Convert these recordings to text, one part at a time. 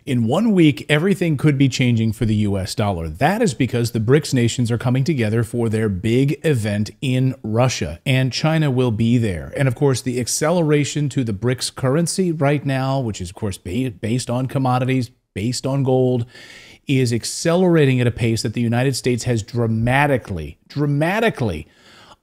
In 1 week, everything could be changing for the US dollar. That is because the BRICS nations are coming together for their big event in Russia, and China will be there. And of course, the acceleration to the BRICS currency right now, which is of course based on commodities, based on gold, is accelerating at a pace that the United States has dramatically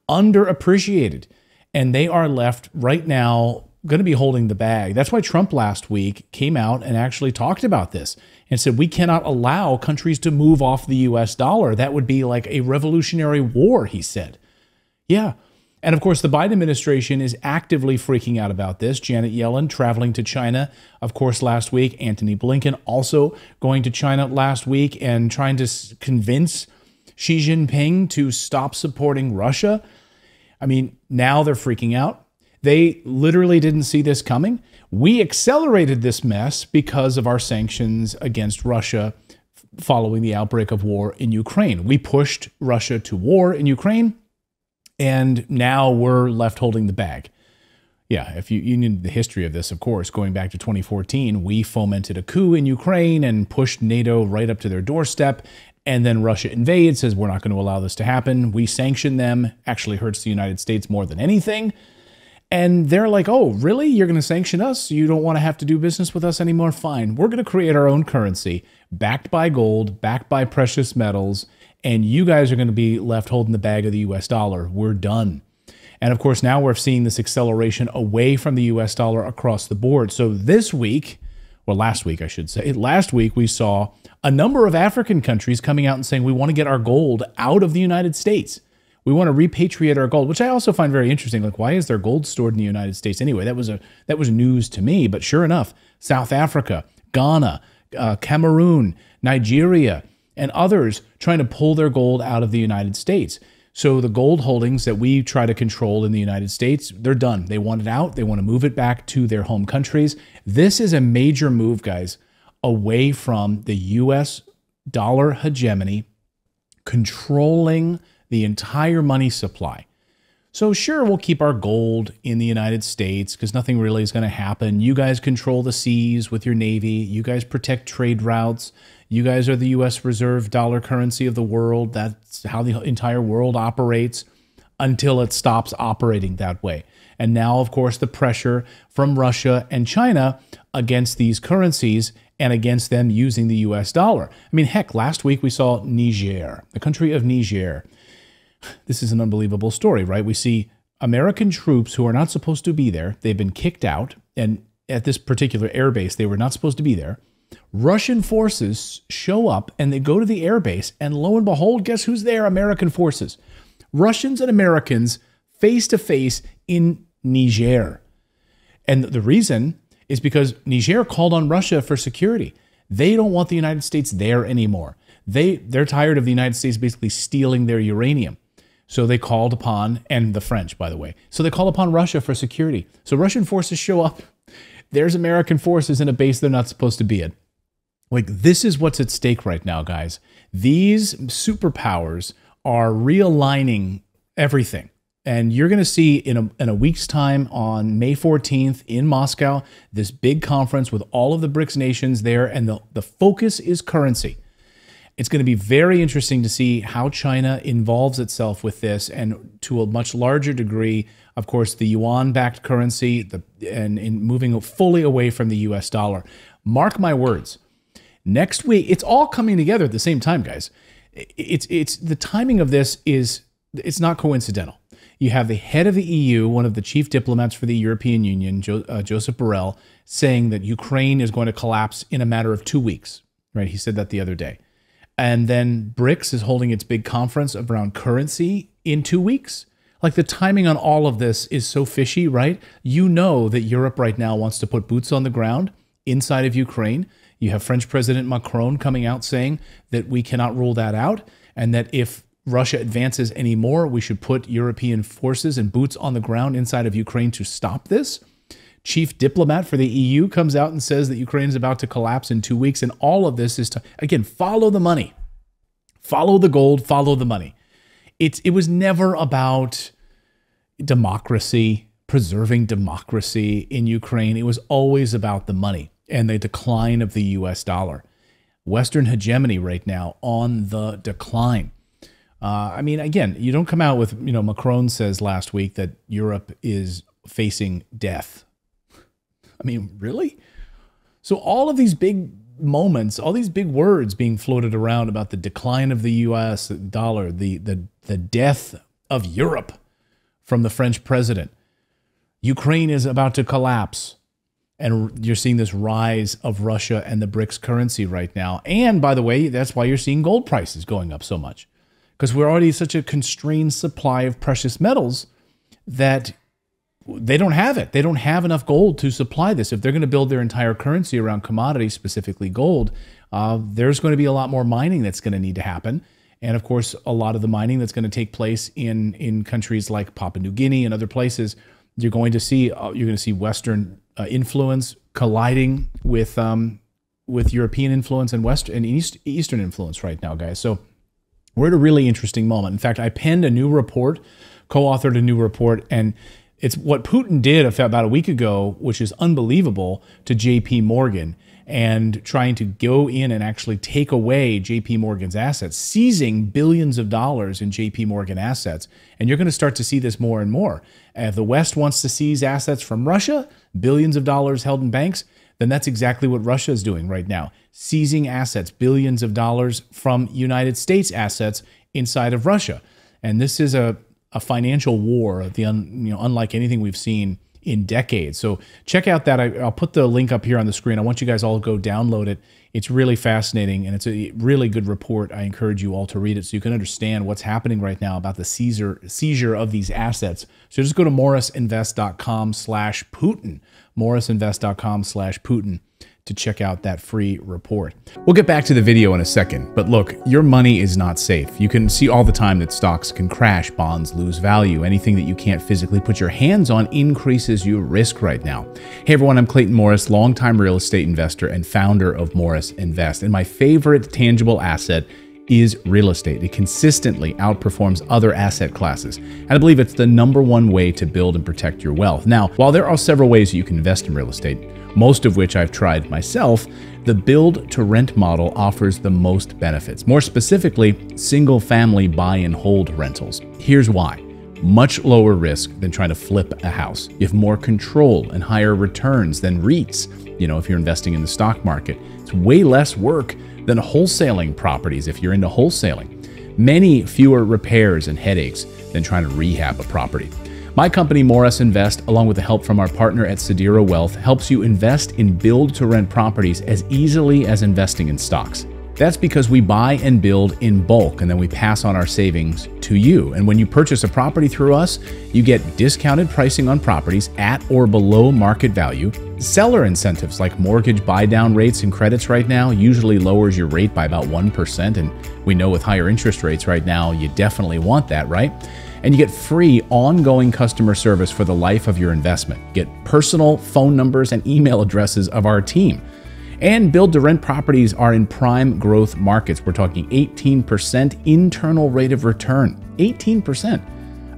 underappreciated. And they are left right now going to be holding the bag. That's why Trump last week came out and actually talked about this and said we cannot allow countries to move off the US dollar. That would be like a revolutionary war, he said. Yeah. And of course, the Biden administration is actively freaking out about this. Janet Yellen traveling to China, of course, last week. Antony Blinken also going to China last week and trying to convince Xi Jinping to stop supporting Russia. I mean, now they're freaking out. They literally didn't see this coming. We accelerated this mess because of our sanctions against Russia following the outbreak of war in Ukraine. We pushed Russia to war in Ukraine, and now we're left holding the bag. Yeah, if you need the history of this, of course, going back to 2014, we fomented a coup in Ukraine and pushed NATO right up to their doorstep. And then Russia invades, says we're not going to allow this to happen. We sanction them, actually hurts the United States more than anything. And they're like, oh, really? You're going to sanction us? You don't want to have to do business with us anymore? Fine. We're going to create our own currency, backed by gold, backed by precious metals, and you guys are going to be left holding the bag of the US dollar. We're done. And of course, now we're seeing this acceleration away from the US dollar across the board. So this week, well, last week, I should say, last week we saw a number of African countries coming out and saying we want to get our gold out of the United States. We want to repatriate our gold, which I also find very interesting. Like, why is there gold stored in the United States anyway? That was news to me. But sure enough, South Africa, Ghana, Cameroon, Nigeria, and others trying to pull their gold out of the United States. So the gold holdings that we try to control in the United States, they're done. They want it out. They want to move it back to their home countries. This is a major move, guys, away from the U.S. dollar hegemony, controlling the entire money supply. So sure, we'll keep our gold in the United States because nothing really is going to happen. You guys control the seas with your Navy. You guys protect trade routes. You guys are the U.S. reserve dollar currency of the world. That's how the entire world operates until it stops operating that way. And now, of course, the pressure from Russia and China against these currencies and against them using the U.S. dollar. I mean, heck, last week we saw Niger, the country of Niger. This is an unbelievable story, right? We see American troops who are not supposed to be there. They've been kicked out. And at this particular airbase, they were not supposed to be there. Russian forces show up and they go to the airbase. And lo and behold, guess who's there? American forces. Russians and Americans face to face in Niger. And the reason is because Niger called on Russia for security. They don't want the United States there anymore. They're tired of the United States basically stealing their uranium. So they called upon, and the French, by the way. So they called upon Russia for security. So Russian forces show up. There's American forces in a base they're not supposed to be in. Like, this is what's at stake right now, guys. These superpowers are realigning everything. And you're going to see in a week's time on May 14th in Moscow, this big conference with all of the BRICS nations there, and the focus is currency. It's going to be very interesting to see how China involves itself with this, and to a much larger degree, of course, the yuan-backed currency, and in moving fully away from the U.S. dollar. Mark my words. Next week, it's all coming together at the same time, guys. It's the timing of this it's not coincidental. You have the head of the EU, one of the chief diplomats for the European Union, Joseph Borrell, saying that Ukraine is going to collapse in a matter of 2 weeks. Right? He said that the other day. And then BRICS is holding its big conference around currency in 2 weeks. Like, the timing on all of this is so fishy, right? You know that Europe right now wants to put boots on the ground inside of Ukraine. You have French President Macron coming out saying that we cannot rule that out, and that if Russia advances anymore, we should put European forces and boots on the ground inside of Ukraine to stop this. Chief diplomat for the EU comes out and says that Ukraine is about to collapse in 2 weeks. And all of this is to, again, follow the money. Follow the gold, follow the money. It was never about democracy, preserving democracy in Ukraine. It was always about the money. and the decline of the US dollar. Western hegemony right now on the decline. I mean, again, you don't come out with, Macron says last week that Europe is facing death. I mean, really? So all of these big moments, all these big words being floated around about the decline of the US dollar, the death of Europe from the French president. Ukraine is about to collapse. And you're seeing this rise of Russia and the BRICS currency right now. And by the way, that's why you're seeing gold prices going up so much. Because we're already such a constrained supply of precious metals that they don't have it. They don't have enough gold to supply this. If they're going to build their entire currency around commodities, specifically gold, there's going to be a lot more mining that's going to need to happen. And of course, a lot of the mining that's going to take place in countries like Papua New Guinea and other places, you're going to see Western influence colliding with European influence and Eastern influence right now, guys. So we're at a really interesting moment. In fact, I penned a new report, co-authored a new report, and it's what Putin did about a week ago, which is unbelievable, to JP Morgan, and trying to go in and actually take away JP Morgan's assets, seizing billions of dollars in JP Morgan assets. And you're going to start to see this more and more. If the West wants to seize assets from Russia, billions of dollars held in banks, then that's exactly what Russia is doing right now, seizing assets, billions of dollars from United States assets inside of Russia. And this is a financial war, unlike anything we've seen in decades. So check out that. I'll put the link up here on the screen. I want you guys all to go download it. It's really fascinating, and it's a really good report. I encourage you all to read it so you can understand what's happening right now about the seizure of these assets. So just go to morrisinvest.com/Putin, morrisinvest.com/Putin, to check out that free report. We'll get back to the video in a second, but look, your money is not safe. You can see all the time that stocks can crash, bonds lose value. Anything that you can't physically put your hands on increases your risk right now. Hey everyone, I'm Clayton Morris, longtime real estate investor and founder of Morris Invest. And my favorite tangible asset is real estate. It consistently outperforms other asset classes. And I believe it's the #1 way to build and protect your wealth. Now, while there are several ways you can invest in real estate, most of which I've tried myself, the build-to-rent model offers the most benefits. More specifically, single-family buy and hold rentals. Here's why. Much lower risk than trying to flip a house. You have more control and higher returns than REITs, if you're investing in the stock market. It's way less work than wholesaling properties if you're into wholesaling. Many fewer repairs and headaches than trying to rehab a property. My company, Morris Invest, along with the help from our partner at Sedera Wealth, helps you invest in build-to-rent properties as easily as investing in stocks. That's because we buy and build in bulk, and then we pass on our savings to you. And when you purchase a property through us, you get discounted pricing on properties at or below market value. Seller incentives like mortgage buy-down rates and credits right now usually lowers your rate by about 1%. And we know with higher interest rates right now, you definitely want that, right? And you get free ongoing customer service for the life of your investment. Get personal phone numbers and email addresses of our team. And build-to-rent properties are in prime growth markets. We're talking 18% internal rate of return. 18%.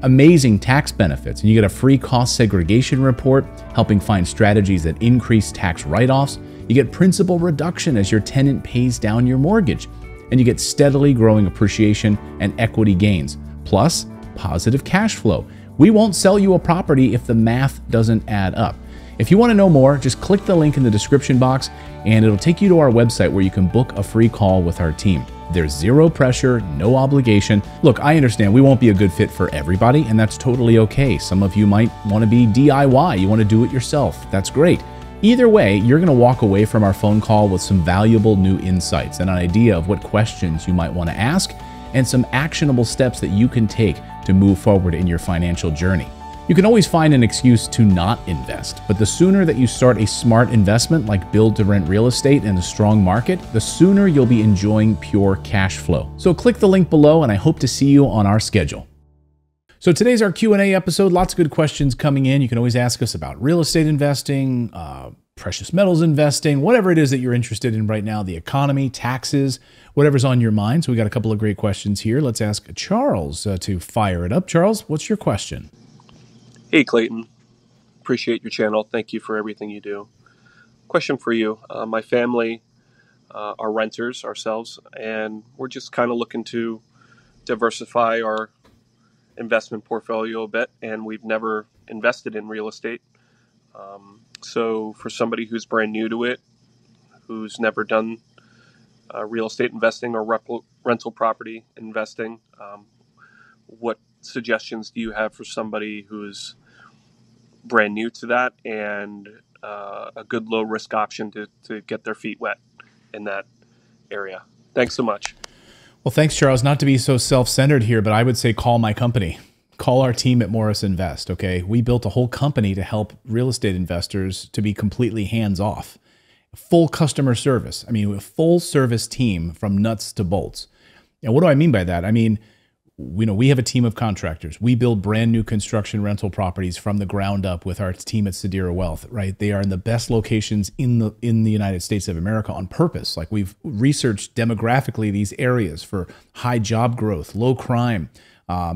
Amazing tax benefits. And you get a free cost segregation report, helping find strategies that increase tax write-offs. You get principal reduction as your tenant pays down your mortgage. And you get steadily growing appreciation and equity gains. Plus, positive cash flow. We won't sell you a property if the math doesn't add up. If you want to know more, just click the link in the description box and it'll take you to our website where you can book a free call with our team. There's zero pressure, no obligation. Look, I understand we won't be a good fit for everybody, and that's totally okay. Some of you might want to be DIY, you want to do it yourself. That's great. Either way, you're going to walk away from our phone call with some valuable new insights and an idea of what questions you might want to ask and some actionable steps that you can take to move forward in your financial journey. You can always find an excuse to not invest, but the sooner that you start a smart investment like build-to-rent real estate in a strong market, the sooner you'll be enjoying pure cash flow. So click the link below and I hope to see you on our schedule. So today's our Q&A episode. Lots of good questions coming in. You can always ask us about real estate investing, precious metals investing, whatever it is that you're interested in right now, the economy, taxes, whatever's on your mind. So we got a couple of great questions here. Let's ask Charles to fire it up. Charles, what's your question? Hey, Clayton. Appreciate your channel. Thank you for everything you do. question for you. My family are renters ourselves, and we're just kind of looking to diversify our investment portfolio a bit, and we've never invested in real estate. So for somebody who's brand new to it, who's never done real estate investing or rental property investing, what suggestions do you have for somebody who's brand new to that and a good low risk option to get their feet wet in that area? Thanks so much. Well, thanks, Charles. Not to be so self-centered here, but I would say call my company. Call our team at Morris Invest, okay? We built a whole company to help real estate investors to be completely hands-off. Full customer service. I mean, a full service team from nuts to bolts. And what do I mean by that? I mean, we have a team of contractors. We build brand new construction rental properties from the ground up with our team at Sedera Wealth, right? They are in the best locations in the United States of America on purpose. Like, we've researched demographically these areas for high job growth, low crime,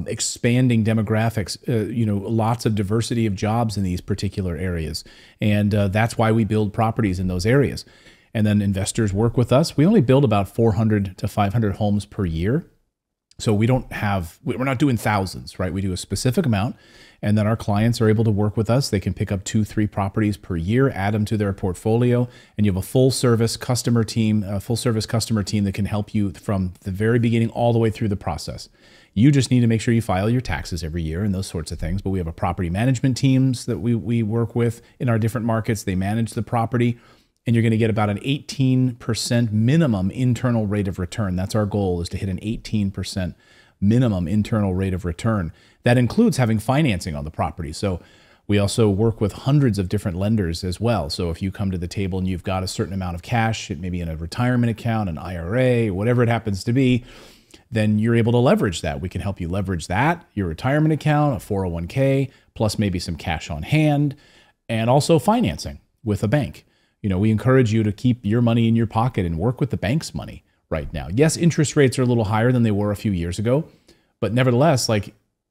expanding demographics, lots of diversity of jobs in these particular areas. And that's why we build properties in those areas. And then investors work with us. We only build about 400 to 500 homes per year. So we're not doing thousands, right? We do a specific amount, and then our clients are able to work with us. They can pick up 2-3 properties per year, add them to their portfolio, and you have a full service customer team that can help you from the very beginning all the way through the process. You just need to make sure you file your taxes every year and those sorts of things. But we have a property management teams that we work with in our different markets. They manage the property. And you're going to get about an 18% minimum internal rate of return. That's our goal, is to hit an 18% minimum internal rate of return. That includes having financing on the property. So we also work with hundreds of different lenders as well. So if you come to the table and you've got a certain amount of cash, it may be in a retirement account, an IRA, whatever it happens to be, then you're able to leverage that. We can help you leverage that, your retirement account, a 401k, plus maybe some cash on hand, and also financing with a bank. We encourage you to keep your money in your pocket and work with the bank's money right now. Yes, interest rates are a little higher than they were a few years ago, but nevertheless,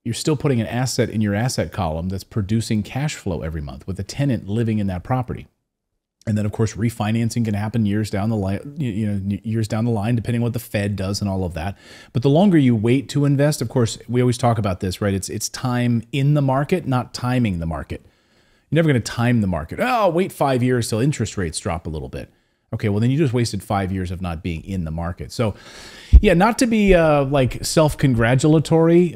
you're still putting an asset in your asset column that's producing cash flow every month with a tenant living in that property. And then, of course, refinancing can happen years down the line, depending on what the Fed does and all of that. But the longer you wait to invest, of course, we always talk about this, right? It's time in the market, not timing the market. You're never going to time the market. Oh, wait 5 years till interest rates drop a little bit. Okay, well, then you just wasted 5 years of not being in the market. So, yeah, not to be self-congratulatory,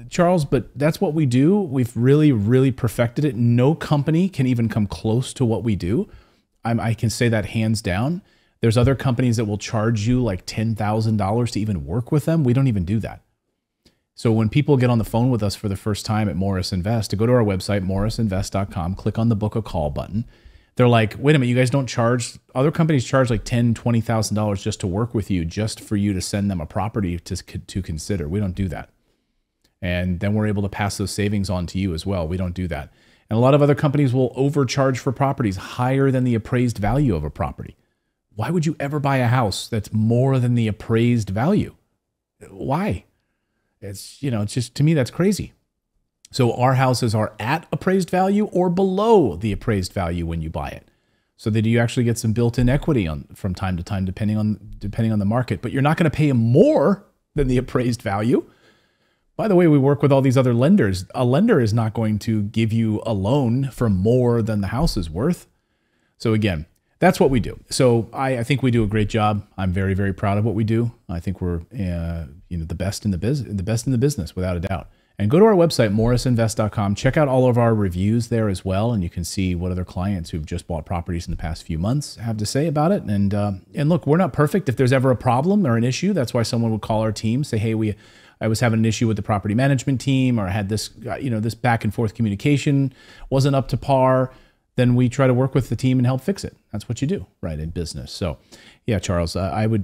Charles, but that's what we do. We've really, really perfected it. No company can even come close to what we do. I can say that hands down. There's other companies that will charge you like $10,000 to even work with them. We don't even do that. So when people get on the phone with us for the first time at Morris Invest, to go to our website, morrisinvest.com, click on the book a call button. They're like, wait a minute, you guys don't charge, other companies charge like $10,000, $20,000 just to work with you, just for you to send them a property to consider. We don't do that. And then we're able to pass those savings on to you as well. We don't do that. And a lot of other companies will overcharge for properties higher than the appraised value of a property. Why would you ever buy a house that's more than the appraised value? Why? It's just, to me, that's crazy. So our houses are at appraised value or below the appraised value when you buy it, so that you actually get some built-in equity from time to time, depending on the market. But you're not going to pay more than the appraised value. By the way, we work with all these other lenders. A lender is not going to give you a loan for more than the house is worth. So again, that's what we do. So I think we do a great job. I'm very, very proud of what we do. I think we're the best in the business, without a doubt. And go to our website, morrisinvest.com. Check out all of our reviews there as well, and you can see what other clients who've just bought properties in the past few months have to say about it. And look, we're not perfect. If there's ever a problem or an issue, that's why someone would call our team, say, hey, I was having an issue with the property management team, or I had this, this back and forth communication wasn't up to par. Then we try to work with the team and help fix it. That's what you do, right, in business. So, yeah, Charles,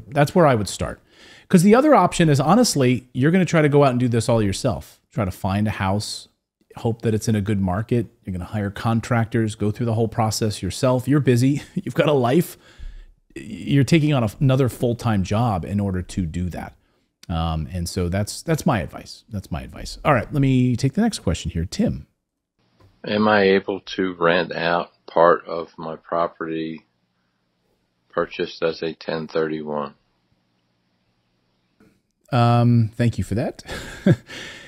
that's where I would start. Because the other option is, honestly, you're going to try to go out and do this all yourself. Try to find a house, hope that it's in a good market. You're going to hire contractors, go through the whole process yourself. You're busy. You've got a life. You're taking on another full-time job in order to do that. And so that's my advice. That's my advice. All right, let me take the next question here. Tim. Am I able to rent out part of my property purchased as a 1031? Thank you for that.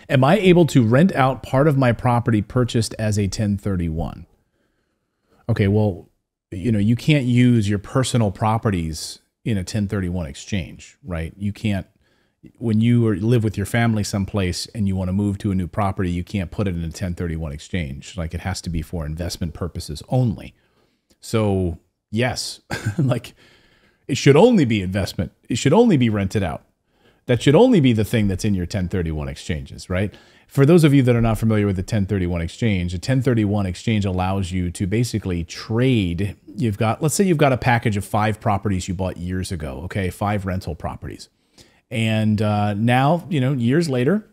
Am I able to rent out part of my property purchased as a 1031? Okay, well, you can't use your personal properties in a 1031 exchange, right? You can't, when you live with your family someplace and you want to move to a new property, you can't put it in a 1031 exchange. Like, it has to be for investment purposes only. So yes, like, it should only be investment. It should only be rented out. That should only be the thing that's in your 1031 exchanges, right? For those of you that are not familiar with the 1031 exchange, a 1031 exchange allows you to basically trade. Let's say you've got a package of 5 properties you bought years ago, okay? 5 rental properties. And now, years later,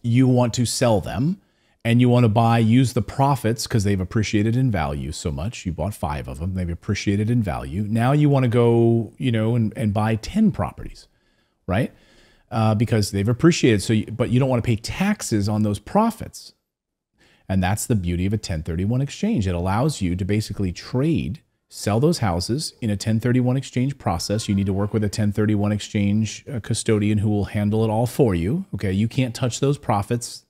you want to sell them and you want to use the profits because they've appreciated in value so much. You bought 5 of them. They've appreciated in value. Now you want to go, and buy 10 properties, right? Because they've appreciated. But you don't want to pay taxes on those profits. And that's the beauty of a 1031 exchange. It allows you to basically sell those houses in a 1031 exchange process. You need to work with a 1031 exchange custodian who will handle it all for you. Okay, you can't touch those profits.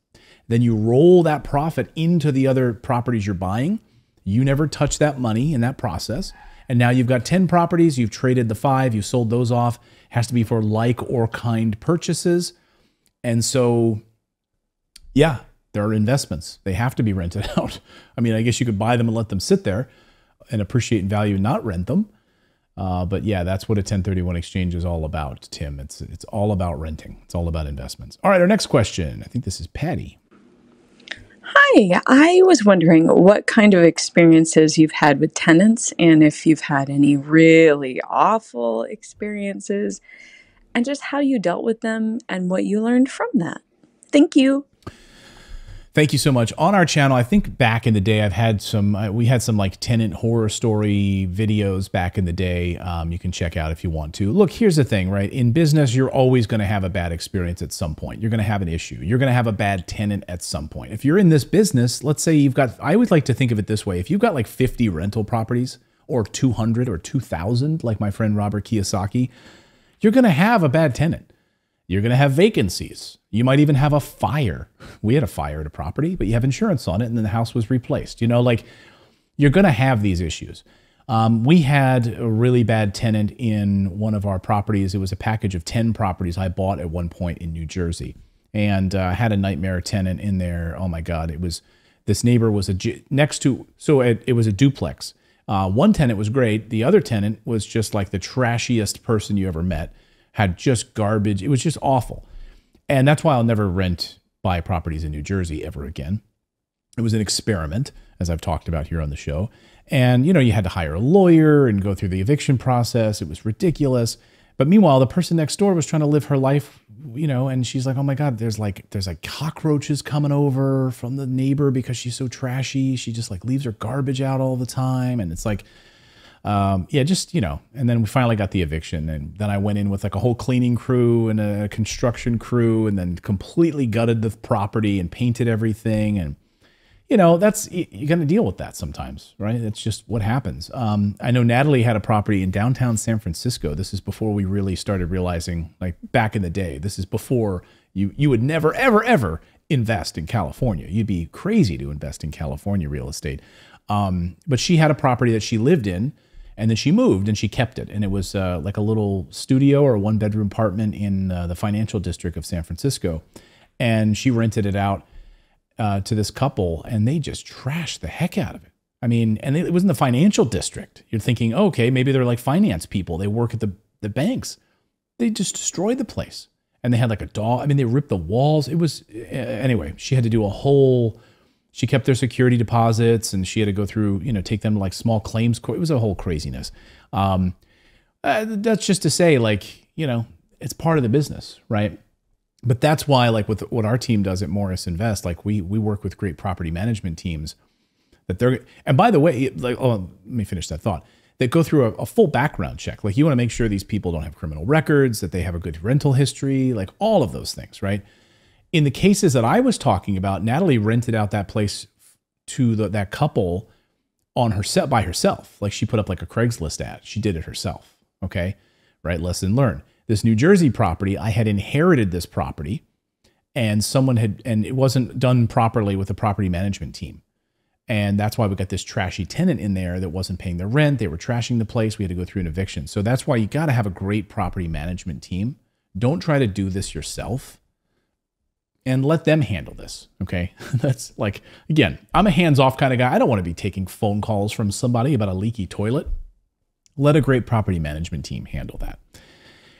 Then you roll that profit into the other properties you're buying. You never touch that money in that process. And now you've got 10 properties. You've traded the 5. You sold those off. Has to be for like or kind purchases. And so, yeah, there are investments. They have to be rented out. I mean, I guess you could buy them and let them sit there and appreciate in value and not rent them. But yeah, that's what a 1031 exchange is all about, Tim. It's all about renting. It's all about investments. All right, our next question. I think this is Patty. Hi, I was wondering what kind of experiences you've had with tenants and if you've had any really awful experiences and just how you dealt with them and what you learned from that. Thank you. Thank you so much. On our channel, I think back in the day, we had some like tenant horror story videos back in the day. You can check out if you want to. Look, here's the thing, right? In business, you're always going to have a bad experience at some point. You're going to have an issue. You're going to have a bad tenant at some point. If you're in this business, let's say I would like to think of it this way. If you've got like 50 rental properties or 200 or 2,000, like my friend Robert Kiyosaki, you're going to have a bad tenant. You're going to have vacancies. You might even have a fire. We had a fire at a property, but you have insurance on it, and then the house was replaced. You're going to have these issues. We had a really bad tenant in one of our properties. It was a package of 10 properties I bought at one point in New Jersey, and I had a nightmare tenant in there. Oh my God! This neighbor was it was a duplex. One tenant was great. The other tenant was just like the trashiest person you ever met. Had just garbage. It was just awful. And that's why I'll never buy properties in New Jersey ever again. It was an experiment, as I've talked about here on the show. And, you had to hire a lawyer and go through the eviction process. It was ridiculous. But meanwhile, the person next door was trying to live her life, and she's like, oh my God, there's like cockroaches coming over from the neighbor because she's so trashy. She just like leaves her garbage out all the time. And it's like, and then we finally got the eviction, and then I went in with like a whole cleaning crew and a construction crew, and then completely gutted the property and painted everything. And, you're going to deal with that sometimes, right? That's just what happens. I know Natalie had a property in downtown San Francisco. This is before we really started realizing, like back in the day, this is before you would never, ever, ever invest in California. You'd be crazy to invest in California real estate. But she had a property that she lived in, and then she moved and she kept it. And it was like a little studio or a 1-bedroom apartment in the financial district of San Francisco. And she rented it out to this couple, and they just trashed the heck out of it. I mean, and it was in the financial district. You're thinking, oh, okay, maybe they're like finance people. They work at the banks. They just destroyed the place. And they had like a dog. I mean, they ripped the walls. It was, anyway, she had to do she kept their security deposits, and she had to go through, take them to like small claims court. It was a whole craziness. That's just to say, like, it's part of the business, right? But that's why, like with what our team does at Morris Invest, like we work with great property management teams and by the way, like, let me finish that thought. That go through a full background check. Like, you want to make sure these people don't have criminal records, that they have a good rental history, like all of those things, right? In the cases that I was talking about, Natalie rented out that place to that couple on herself by herself. Like she put up like a Craigslist ad. She did it herself. Okay. Right. Lesson learned. This New Jersey property, I had inherited this property and and it wasn't done properly with the property management team. And that's why we got this trashy tenant in there that wasn't paying their rent. They were trashing the place. We had to go through an eviction. So that's why you got to have a great property management team. Don't try to do this yourself and let them handle this. Okay. That's like, again, I'm a hands-off kind of guy. I don't want to be taking phone calls from somebody about a leaky toilet. Let a great property management team handle that.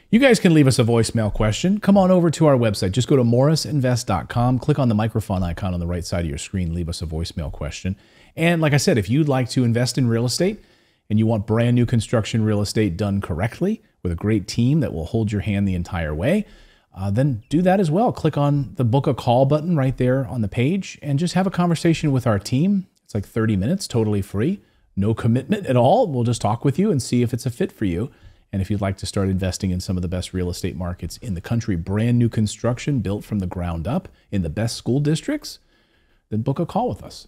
You guys can leave us a voicemail question. Come on over to our website. Just go to morrisinvest.com, click on the microphone icon on the right side of your screen, leave us a voicemail question. And like I said, if you'd like to invest in real estate and you want brand new construction real estate done correctly with a great team that will hold your hand the entire way, then do that as well. Click on the book a call button right there on the page and just have a conversation with our team. It's like 30 minutes, totally free, no commitment at all. We'll just talk with you and see if it's a fit for you. And if you'd like to start investing in some of the best real estate markets in the country, brand new construction built from the ground up in the best school districts, then book a call with us.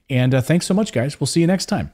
And thanks so much, guys. We'll see you next time.